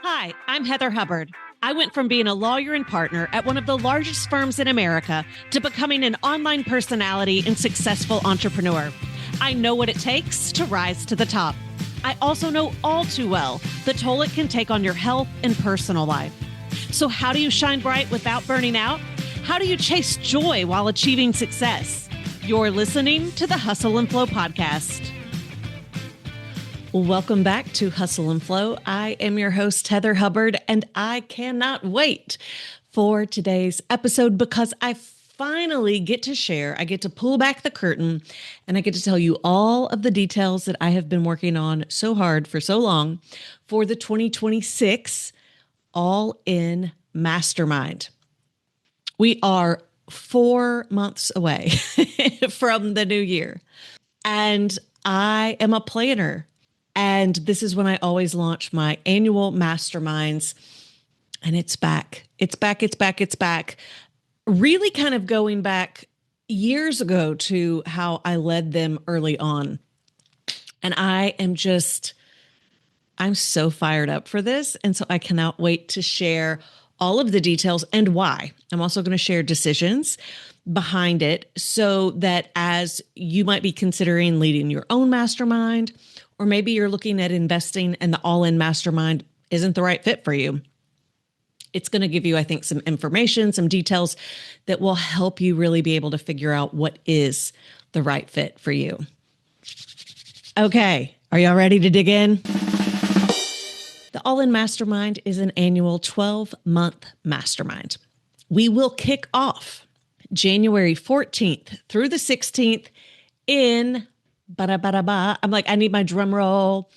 Hi, I'm Heather Hubbard. I went from being a lawyer and partner at one of the largest firms in America to becoming an online personality and successful entrepreneur. I know what it takes to rise to the top. I also know all too well the toll it can take on your health and personal life. So how do you shine bright without burning out? How do you chase joy while achieving success? You're listening to the Hustle and Flow podcast. Welcome back to Hustle and Flow. I am your host, Heather Hubbard, and I cannot wait for today's episode because I finally get to share, I get to pull back the curtain, and I get to tell you all of the details that I have been working on so hard for so long for the 2026 All In Mastermind. We are 4 months away from the new year, and I am a planner. And this is when I always launch my annual masterminds. And it's back. It's back. Really kind of going back years ago to how I led them early on. And I'm so fired up for this. And so I cannot wait to share all of the details and why. I'm also going to share decisions behind it so that as you might be considering leading your own mastermind, or maybe you're looking at investing and the All In Mastermind isn't the right fit for you. It's going to give you, I think, some information, some details that will help you really be able to figure out what is the right fit for you. Okay, are y'all ready to dig in? The All In Mastermind is an annual 12-month mastermind. We will kick off January 14th through the 16th in I'm like, I need my drum roll.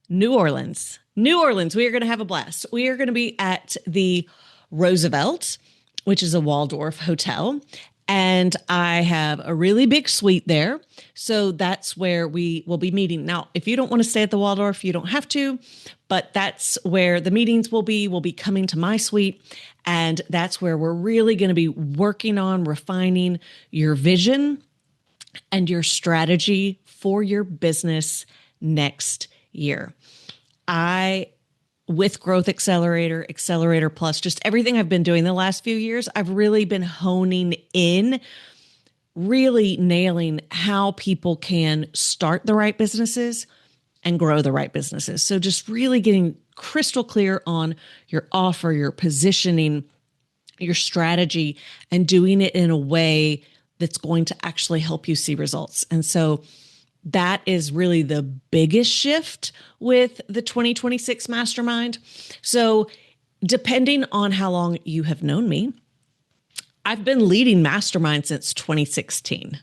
New Orleans. We are going to have a blast. We are going to be at the Roosevelt, which is a Waldorf hotel. And I have a really big suite there. So that's where we will be meeting. Now, if you don't want to stay at the Waldorf, you don't have to, but that's where the meetings will be. We'll be coming to my suite. And that's where we're really going to be working on refining your vision and your strategy for your business next year. With Growth Accelerator, Accelerator Plus, just everything I've been doing the last few years, I've really been honing in, really nailing how people can start the right businesses and grow the right businesses. So just really getting crystal clear on your offer, your positioning, your strategy, and doing it in a way that's going to actually help you see results. And so that is really the biggest shift with the 2026 Mastermind. So depending on how long you have known me, I've been leading Mastermind since 2016.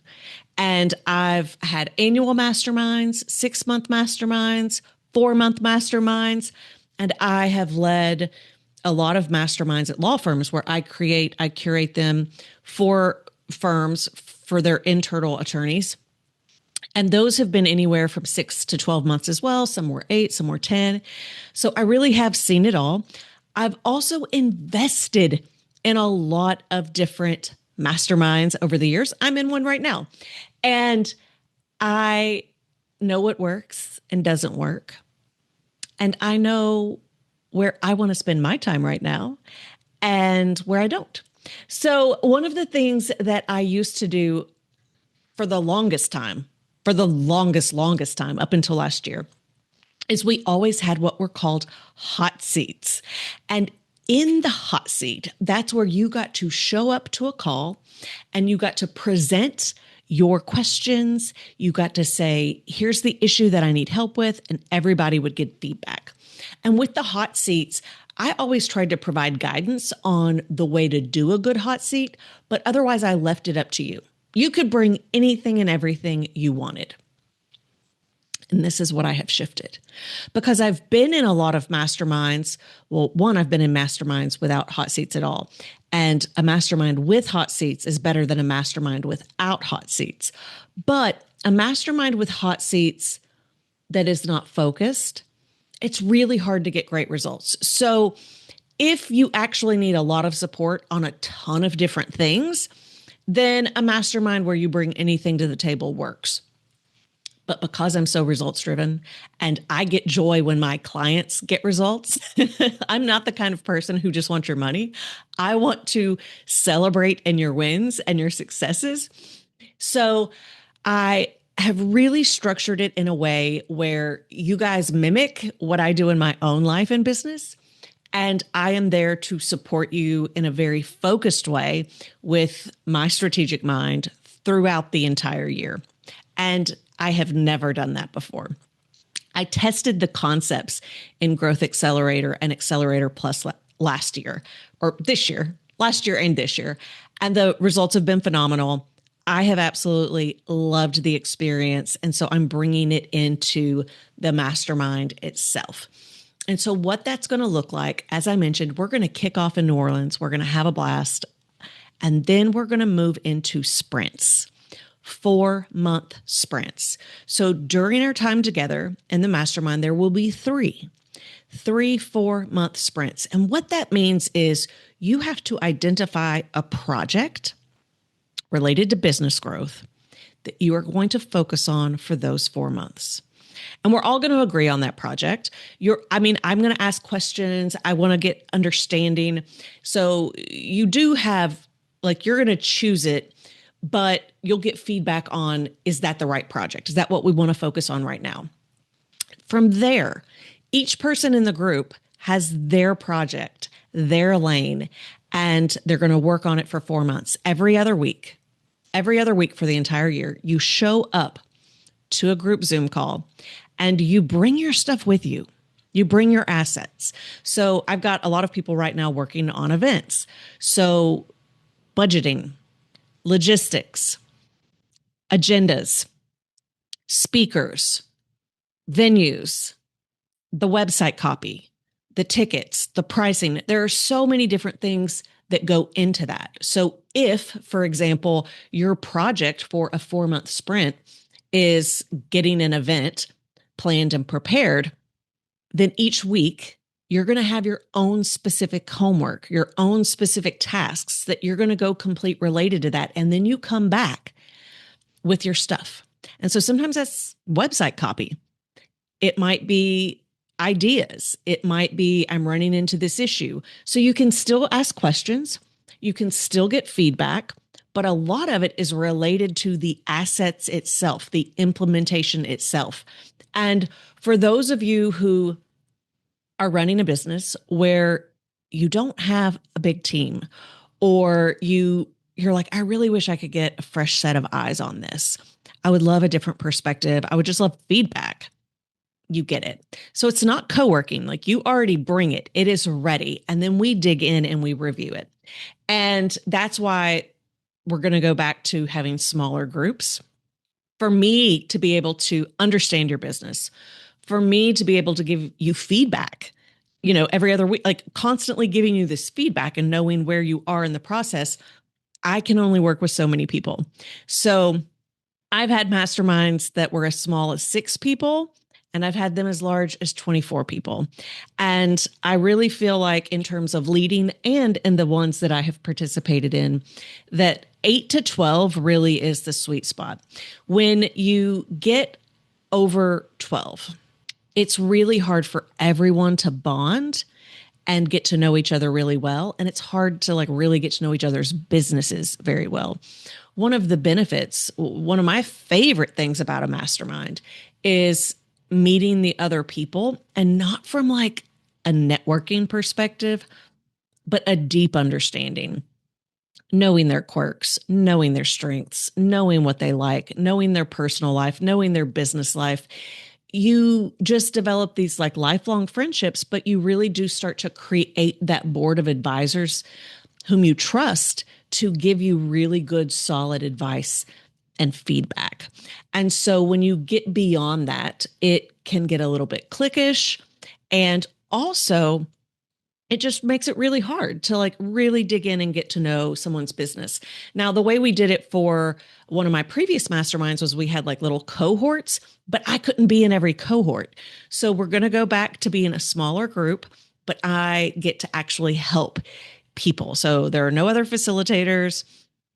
And I've had annual masterminds, 6-month masterminds, 4-month masterminds, and I have led a lot of masterminds at law firms where I curate them for firms for their internal attorneys. And those have been anywhere from 6 to 12 months as well. Some were 8, some were 10. So I really have seen it all. I've also invested in a lot of different masterminds over the years. I'm in one right now. And I know what works and doesn't work. And I know where I want to spend my time right now and where I don't. So one of the things that I used to do for the longest time, up until last year, is we always had what were called hot seats. And in the hot seat, that's where you got to show up to a call and you got to present your questions. You got to say, here's the issue that I need help with, and everybody would get feedback. And with the hot seats, I always tried to provide guidance on the way to do a good hot seat, but otherwise I left it up to you. You could bring anything and everything you wanted. And this is what I have shifted because I've been in a lot of masterminds. Well, one, I've been in masterminds without hot seats at all. And a mastermind with hot seats is better than a mastermind without hot seats. But a mastermind with hot seats that is not focused, it's really hard to get great results. So if you actually need a lot of support on a ton of different things, then a mastermind where you bring anything to the table works. But because I'm so results driven and I get joy when my clients get results, I'm not the kind of person who just wants your money. I want to celebrate in your wins and your successes. So I have really structured it in a way where you guys mimic what I do in my own life and business. And I am there to support you in a very focused way with my strategic mind throughout the entire year. And I have never done that before. I tested the concepts in Growth Accelerator and Accelerator Plus last year, or this year, last year and this year, and the results have been phenomenal. I have absolutely loved the experience. And so I'm bringing it into the mastermind itself. And so, what that's going to look like, as I mentioned, we're going to kick off in New Orleans. We're going to have a blast. And then we're going to move into sprints, 4-month sprints. So, during our time together in the mastermind, there will be three 4-month sprints. And what that means is you have to identify a project related to business growth that you are going to focus on for those 4 months. And we're all going to agree on that project. I'm going to ask questions. I want to get understanding. So you do have, you're going to choose it, but you'll get feedback on, is that the right project? Is that what we want to focus on right now? From there, each person in the group has their project, their lane, and they're going to work on it for 4 months. Every other week for the entire year, you show up to a group Zoom call and you bring your stuff with you. You bring your assets. So I've got a lot of people right now working on events. So budgeting, logistics, agendas, speakers, venues, the website copy, the tickets, the pricing. There are so many different things that go into that. So if, for example, your project for a 4-month sprint is getting an event planned and prepared, then each week you're going to have your own specific homework, your own specific tasks that you're going to go complete related to that. And then you come back with your stuff. And so sometimes that's website copy. It might be ideas. It might be, I'm running into this issue. So you can still ask questions. You can still get feedback, but a lot of it is related to the assets itself, the implementation itself. And for those of you who are running a business where you don't have a big team, or you're like, I really wish I could get a fresh set of eyes on this. I would love a different perspective. I would just love feedback. You get it. So it's not co-working. Like, you already bring it. It is ready. And then we dig in and we review it. And that's why we're going to go back to having smaller groups. For me to be able to understand your business, for me to be able to give you feedback, every other week, like constantly giving you this feedback and knowing where you are in the process, I can only work with so many people. So I've had masterminds that were as small as 6 people, and I've had them as large as 24 people. And I really feel like, in terms of leading and in the ones that I have participated in, that 8 to 12 really is the sweet spot. When you get over 12, it's really hard for everyone to bond and get to know each other really well. And it's hard to really get to know each other's businesses very well. One of the benefits, one of my favorite things about a mastermind is meeting the other people, and not from a networking perspective, but a deep understanding, knowing their quirks, knowing their strengths, knowing what they like, knowing their personal life, knowing their business life. You just develop these lifelong friendships, but you really do start to create that board of advisors whom you trust to give you really good, solid advice and feedback. And so when you get beyond that, it can get a little bit cliquish. And also, it just makes it really hard to really dig in and get to know someone's business. Now, the way we did it for one of my previous masterminds was we had little cohorts, but I couldn't be in every cohort. So we're going to go back to being a smaller group, but I get to actually help people. So there are no other facilitators.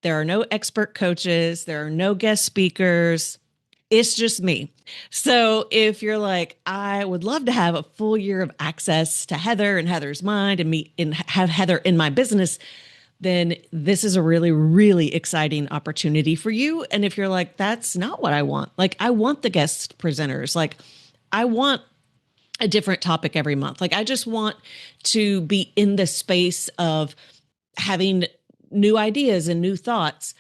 There are no expert coaches. There are no guest speakers. It's just me. So if you're like, I would love to have a full year of access to Heather and Heather's mind and me and have Heather in my business, then this is a really, really exciting opportunity for you. And if you're like, that's not what I want, like, I want the guest presenters, like, I want a different topic every month. Like, I just want to be in the space of having new ideas and new thoughts.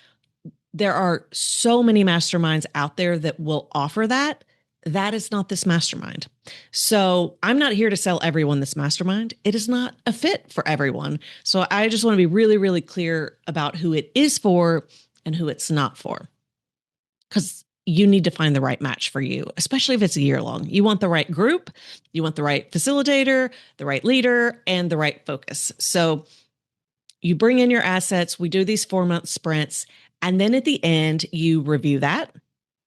There are so many masterminds out there that will offer that. That is not this mastermind. So I'm not here to sell everyone this mastermind. It is not a fit for everyone. So I just want to be really, really clear about who it is for and who it's not for. Because you need to find the right match for you, especially if it's a year long. You want the right group, you want the right facilitator, the right leader, and the right focus. So you bring in your assets, we do these 4-month sprints, and then at the end, you review that.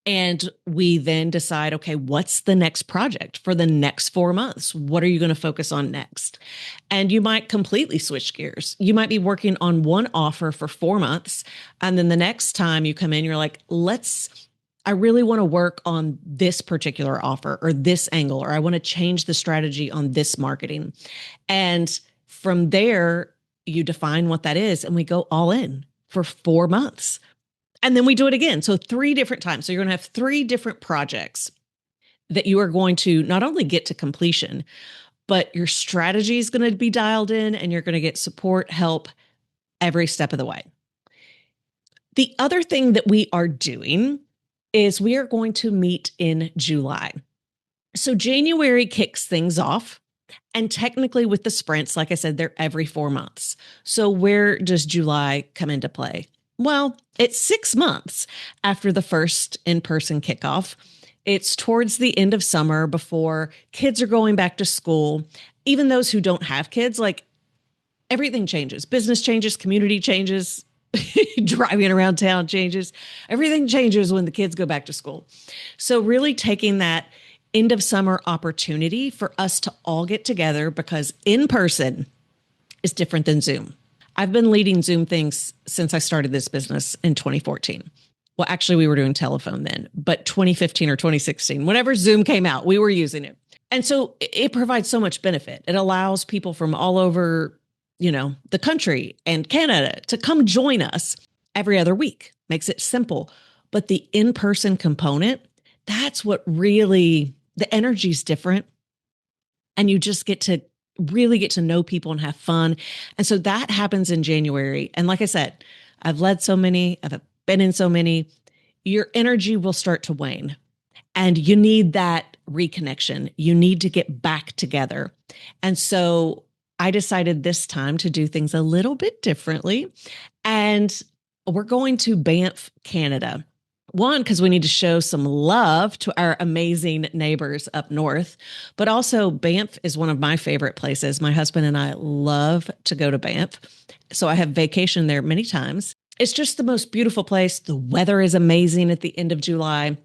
And we then decide, okay, what's the next project for the next 4 months? What are you going to focus on next? And you might completely switch gears. You might be working on one offer for 4 months. And then the next time you come in, you're like, I really want to work on this particular offer or this angle, or I want to change the strategy on this marketing. And from there, you define what that is, and we go all in for 4 months. And then we do it again. So 3 different times. So you're going to have 3 different projects that you are going to not only get to completion, but your strategy is going to be dialed in and you're going to get support, help every step of the way. The other thing that we are doing is we are going to meet in July. So January kicks things off. And technically with the sprints, like I said, they're every 4 months. So where does July come into play? Well, it's 6 months after the first in-person kickoff. It's towards the end of summer before kids are going back to school. Even those who don't have kids, like, everything changes. Business changes, community changes, driving around town changes. Everything changes when the kids go back to school. So really taking that end of summer opportunity for us to all get together, because in person is different than Zoom. I've been leading Zoom things since I started this business in 2014. Well, actually, we were doing telephone then, but 2015 or 2016, whenever Zoom came out, we were using it. And so it provides so much benefit. It allows people from all over, the country and Canada to come join us every other week. Makes it simple. But the in-person component, that's what really, the energy is different. And you just really get to know people and have fun. And so that happens in January. And like I said, I've led so many, I've been in so many, your energy will start to wane. And you need that reconnection. You need to get back together. And so I decided this time to do things a little bit differently. And we're going to Banff, Canada. One, because we need to show some love to our amazing neighbors up north, but also Banff is one of my favorite places. My husband and I love to go to Banff. So I have vacationed there many times. It's just the most beautiful place. The weather is amazing at the end of July.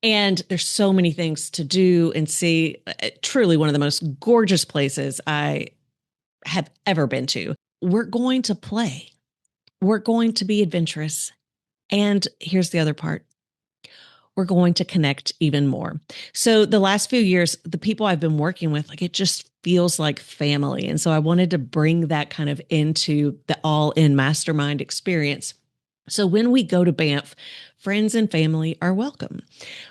And there's so many things to do and see. Truly one of the most gorgeous places I have ever been to. We're going to play. We're going to be adventurous. And here's the other part. We're going to connect even more. So the last few years, the people I've been working with, like, it just feels like family. And so I wanted to bring that kind of into the All In Mastermind experience. So when we go to Banff, friends and family are welcome.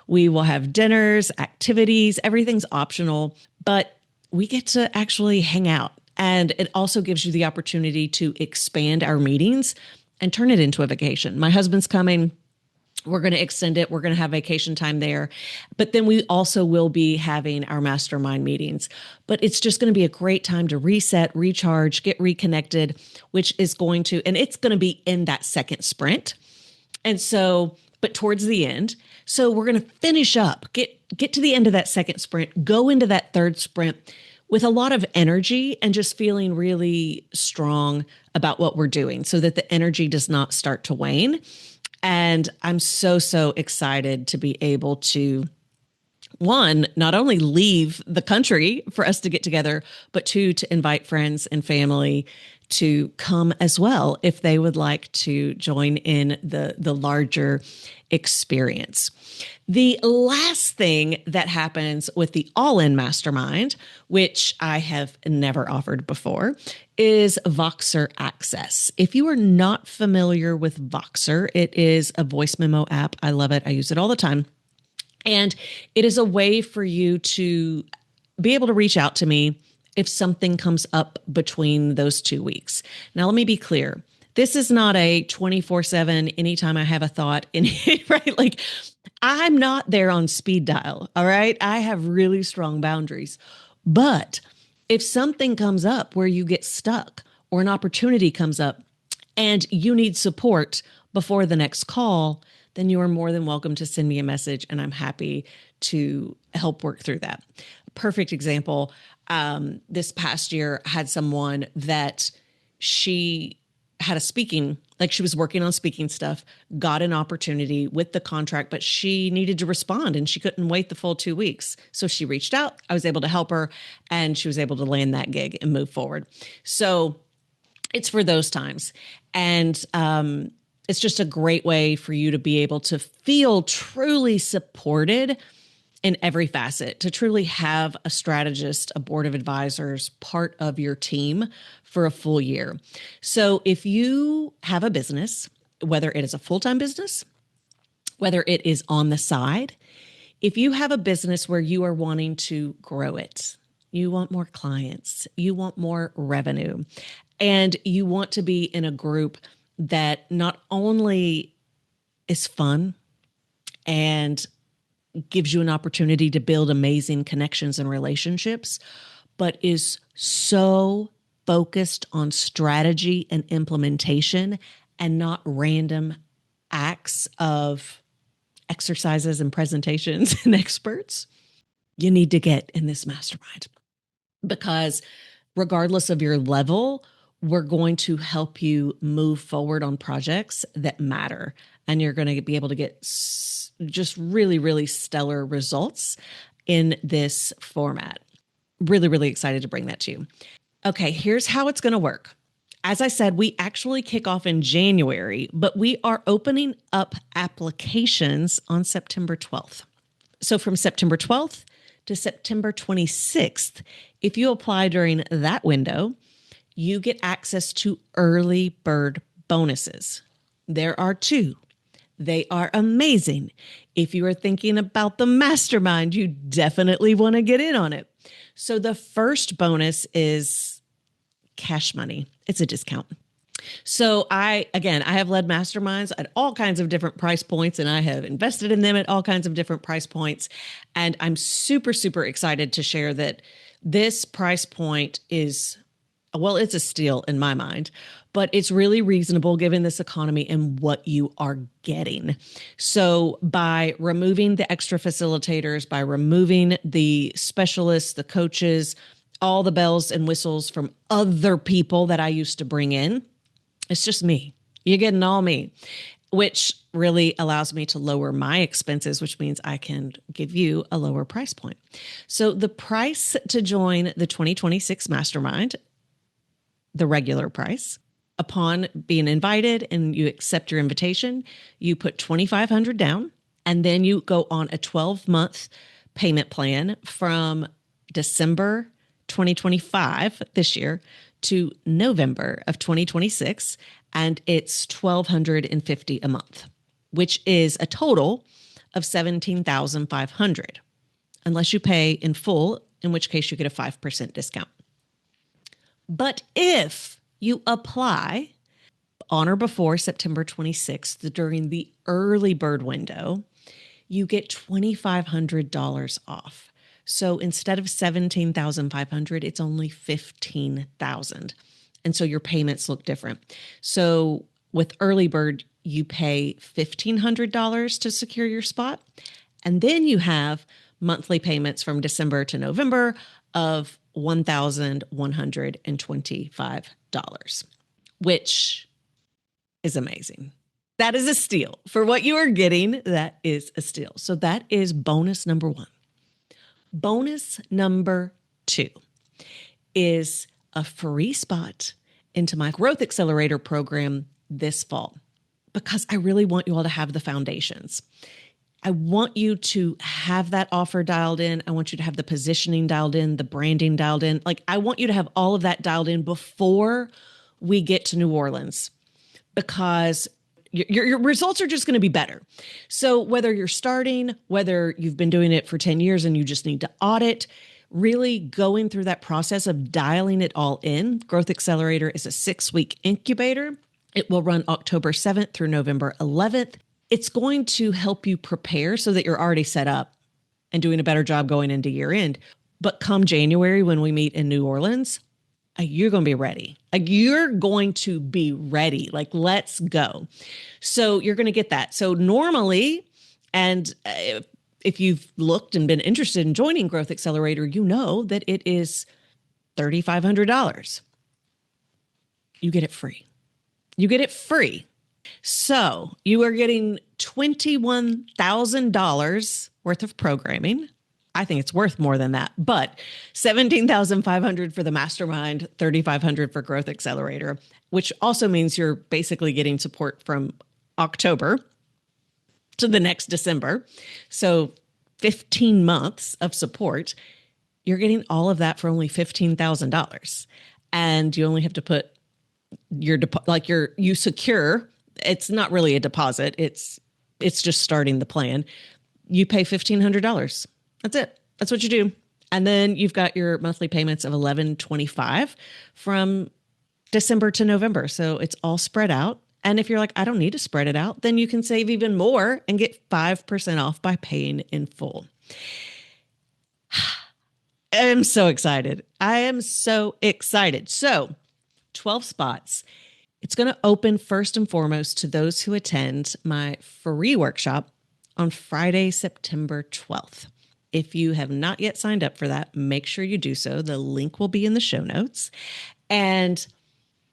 We will have dinners, activities, everything's optional, but we get to actually hang out. And it also gives you the opportunity to expand our meetings and turn it into a vacation. My husband's coming. We're going to extend it. We're going to have vacation time there. But then we also will be having our mastermind meetings. But it's just going to be a great time to reset, recharge, get reconnected, which is going to, and it's going to be in that second sprint. And so, but towards the end. So we're going to finish up, get to the end of that second sprint, go into that third sprint with a lot of energy and just feeling really strong about what we're doing so that the energy does not start to wane. And I'm so excited to be able to one, not only leave the country for us to get together, but two, to invite friends and family to come as well if they would like to join in the larger experience. The last thing that happens with the All In Mastermind, which I have never offered before, is Voxer Access. If you are not familiar with Voxer, it is a voice memo app. I love it. I use it all the time. And it is a way for you to be able to reach out to me if something comes up between those 2 weeks. Now, let me be clear. This is not a 24/7, anytime I have a thought, right? Like, I'm not there on speed dial, all right? I have really strong boundaries. But if something comes up where you get stuck or an opportunity comes up and you need support before the next call, then you are more than welcome to send me a message, and I'm happy to help work through that. Perfect example. This past year, I had someone that she had a speaking, like she was working on speaking stuff, got an opportunity with the contract, but she needed to respond and she couldn't wait the full 2 weeks. So she reached out. I was able to help her, and she was able to land that gig and move forward. So it's for those times. And it's just a great way for you to be able to feel truly supported in every facet, to truly have a strategist, a board of advisors, part of your team for a full year. So if you have a business, whether it is a full-time business, whether it is on the side, if you have a business where you are wanting to grow it, you want more clients, you want more revenue, and you want to be in a group that not only is fun and gives you an opportunity to build amazing connections and relationships, but is so focused on strategy and implementation and not random acts of exercises and presentations and experts, you need to get in this mastermind. Because regardless of your level, we're going to help you move forward on projects that matter. And you're going to be able to get just really, really stellar results in this format. Really, really excited to bring that to you. Okay, here's how it's going to work. As I said, we actually kick off in January, but we are opening up applications on September 12th. So from September 12th to September 26th, if you apply during that window, you get access to early bird bonuses. There are 2. They are amazing. If you are thinking about the mastermind, you definitely want to get in on it. So the first bonus is cash money. It's a discount. So I have led masterminds at all kinds of different price points, and I have invested in them at all kinds of different price points. And I'm super, super excited to share that this price point is, well, it's a steal in my mind, but it's really reasonable given this economy and what you are getting. So by removing the extra facilitators, by removing the specialists, the coaches, all the bells and whistles from other people that I used to bring in, it's just me. You're getting all me, which really allows me to lower my expenses, which means I can give you a lower price point. So the price to join the 2026 Mastermind, the regular price, upon being invited and you accept your invitation, you put $2,500 down, and then you go on a 12-month payment plan from December 2025, this year, to November of 2026, and it's $1,250 a month, which is a total of $17,500, unless you pay in full, in which case you get a 5% discount. But if you apply on or before September 26th during the early bird window, you get $2,500 off. So instead of $17,500, it's only $15,000. And so your payments look different. So with early bird, you pay $1,500 to secure your spot. And then you have monthly payments from December to November of $1,125, which is amazing. That is a steal. For what you are getting, that is a steal. So that is bonus number 1. Bonus number 2 is a free spot into my Growth Accelerator program this fall, because I really want you all to have the foundations. I want you to have that offer dialed in. I want you to have the positioning dialed in, the branding dialed in. Like, I want you to have all of that dialed in before we get to New Orleans, because your results are just going to be better. So whether you're starting, whether you've been doing it for 10 years and you just need to audit, really going through that process of dialing it all in. Growth Accelerator is a 6-week incubator. It will run October 7th through November 11th. It's going to help you prepare so that you're already set up and doing a better job going into year end. But come January, when we meet in New Orleans, you're going to be ready. You're going to be ready. Like, let's go. So you're going to get that. So normally, and if you've looked and been interested in joining Growth Accelerator, you know that it is $3,500. You get it free. You get it free. So you are getting $21,000 worth of programming. I think it's worth more than that, but $17,500 for the mastermind, $3,500 for Growth Accelerator, which also means you're basically getting support from October to the next December. So 15 months of support. You're getting all of that for only $15,000. And you only have to put you secure. It's not really a deposit. It's just starting the plan. You pay $1,500. That's it. That's what you do. And then you've got your monthly payments of $1,125 from December to November. So it's all spread out. And if you're like, I don't need to spread it out, then you can save even more and get 5% off by paying in full. I'm so excited. I am so excited. So 12 spots. It's going to open first and foremost to those who attend my free workshop on Friday, September 12th. If you have not yet signed up for that, make sure you do so. The link will be in the show notes. And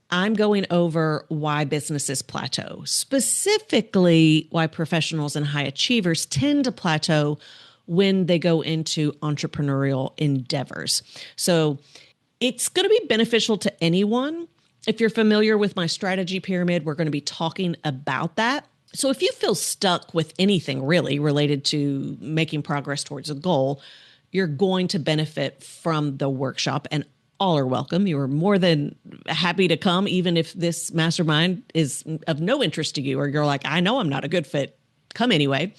I'm going over why businesses plateau, specifically why professionals and high achievers tend to plateau when they go into entrepreneurial endeavors. So it's going to be beneficial to anyone. If you're familiar with my strategy pyramid, we're going to be talking about that. So if you feel stuck with anything really related to making progress towards a goal, you're going to benefit from the workshop, and all are welcome. You are more than happy to come, even if this mastermind is of no interest to you, or you're like, I know I'm not a good fit. Come anyway.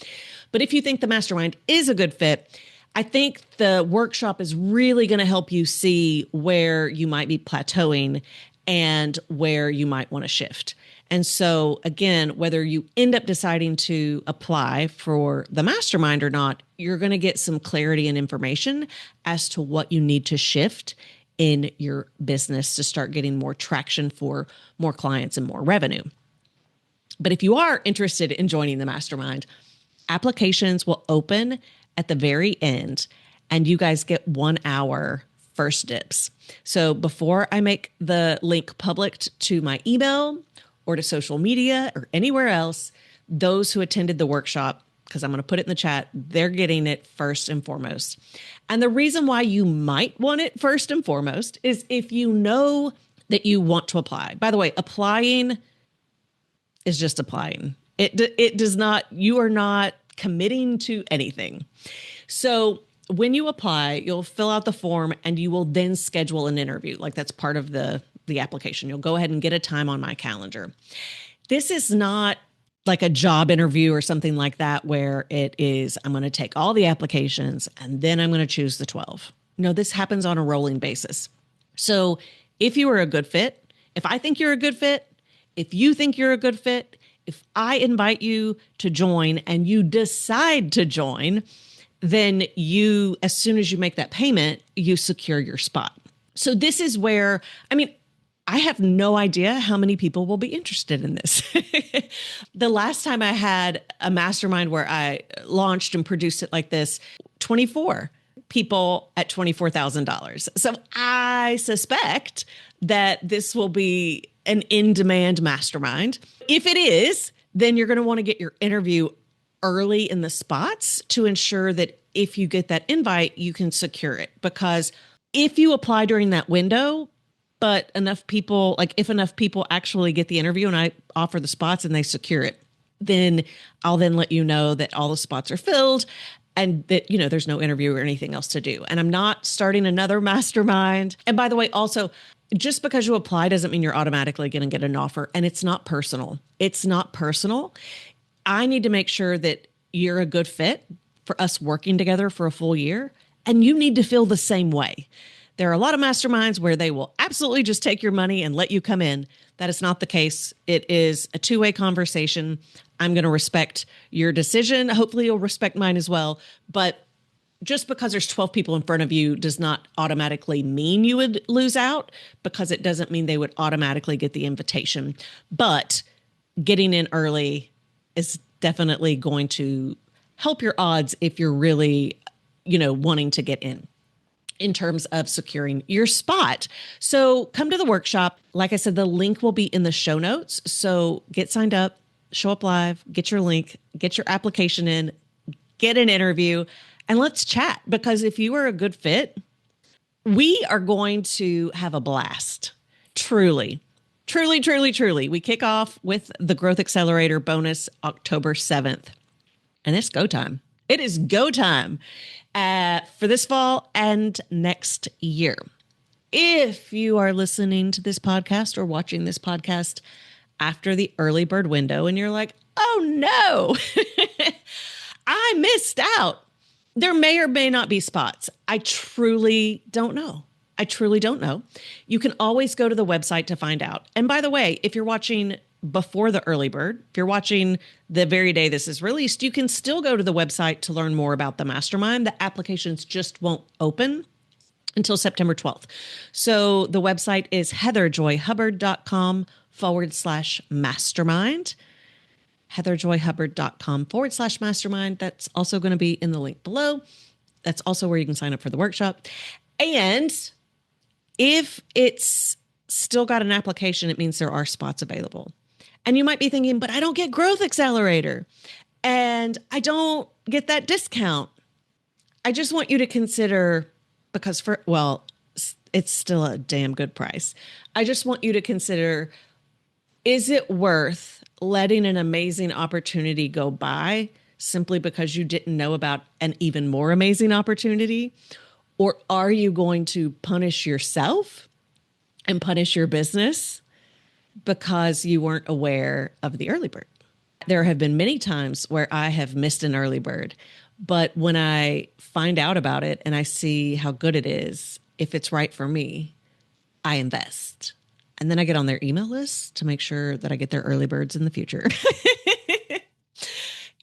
But if you think the mastermind is a good fit, I think the workshop is really going to help you see where you might be plateauing and where you might want to shift. And so again, whether you end up deciding to apply for the mastermind or not, you're going to get some clarity and information as to what you need to shift in your business to start getting more traction for more clients and more revenue. But if you are interested in joining the mastermind, applications will open at the very end, and you guys get 1 hour first dibs. So before I make the link public to my email or to social media or anywhere else, those who attended the workshop, because I'm going to put it in the chat, they're getting it first and foremost. And the reason why you might want it first and foremost is if you know that you want to apply. By the way, applying is just applying. It does not, you are not committing to anything. So when you apply, you'll fill out the form and you will then schedule an interview. Like, that's part of the application. You'll go ahead and get a time on my calendar. This is not like a job interview or something like that, where it is, I'm going to take all the applications and then I'm going to choose the 12. No, this happens on a rolling basis. So if you are a good fit, if I think you're a good fit, if you think you're a good fit, if I invite you to join and you decide to join, then you, as soon as you make that payment, you secure your spot. So this is where, I have no idea how many people will be interested in this. The last time I had a mastermind where I launched and produced it like this, 24 people at $24,000. So I suspect that this will be an in-demand mastermind. If it is, then you're going to want to get your interview early in the spots to ensure that if you get that invite, you can secure it. Because if you apply during that window, but enough people, like if enough people actually get the interview and I offer the spots and they secure it, then I'll then let you know that all the spots are filled and that, there's no interview or anything else to do. And I'm not starting another mastermind. And by the way, also, just because you apply doesn't mean you're automatically going to get an offer. And it's not personal. It's not personal. I need to make sure that you're a good fit for us working together for a full year. And you need to feel the same way. There are a lot of masterminds where they will absolutely just take your money and let you come in. That is not the case. It is a two-way conversation. I'm going to respect your decision. Hopefully you'll respect mine as well. But just because there's 12 people in front of you does not automatically mean you would lose out, because it doesn't mean they would automatically get the invitation. But getting in early is definitely going to help your odds if you're really, wanting to get in terms of securing your spot. So come to the workshop. Like I said, the link will be in the show notes. So get signed up, show up live, get your link, get your application in, get an interview, and let's chat. Because if you are a good fit, we are going to have a blast. Truly. Truly, truly, truly. We kick off with the Growth Accelerator bonus October 7th. And it's go time. It is go time for this fall and next year. If you are listening to this podcast or watching this podcast after the early bird window and you're like, oh no, I missed out. There may or may not be spots. I truly don't know. You can always go to the website to find out. And by the way, if you're watching before the early bird, if you're watching the very day this is released, you can still go to the website to learn more about the mastermind. The applications just won't open until September 12th. So the website is heatherjoyhubbard.com/mastermind. heatherjoyhubbard.com/mastermind. That's also going to be in the link below. That's also where you can sign up for the workshop. And if it's still got an application, it means there are spots available. And you might be thinking, but I don't get Growth Accelerator and I don't get that discount. I just want you to consider, because it's still a damn good price. I just want you to consider, is it worth letting an amazing opportunity go by simply because you didn't know about an even more amazing opportunity? Or are you going to punish yourself and punish your business because you weren't aware of the early bird? There have been many times where I have missed an early bird, but when I find out about it and I see how good it is, if it's right for me, I invest. And then I get on their email list to make sure that I get their early birds in the future.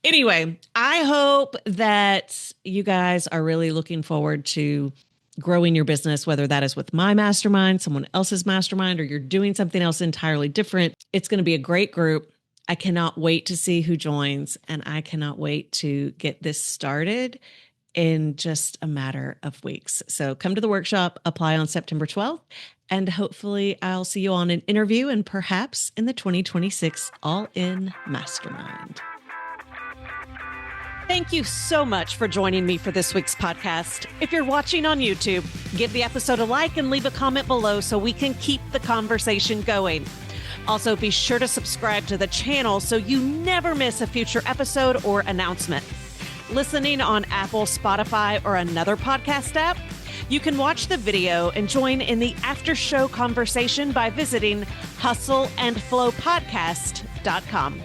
Anyway, I hope that you guys are really looking forward to growing your business, whether that is with my mastermind, someone else's mastermind, or you're doing something else entirely different. It's going to be a great group. I cannot wait to see who joins, and I cannot wait to get this started in just a matter of weeks. So come to the workshop, apply on September 12th, and hopefully I'll see you on an interview and perhaps in the 2026 All In Mastermind. Thank you so much for joining me for this week's podcast. If you're watching on YouTube, give the episode a like and leave a comment below so we can keep the conversation going. Also, be sure to subscribe to the channel so you never miss a future episode or announcement. Listening on Apple, Spotify, or another podcast app, you can watch the video and join in the after show conversation by visiting hustleandflowpodcast.com.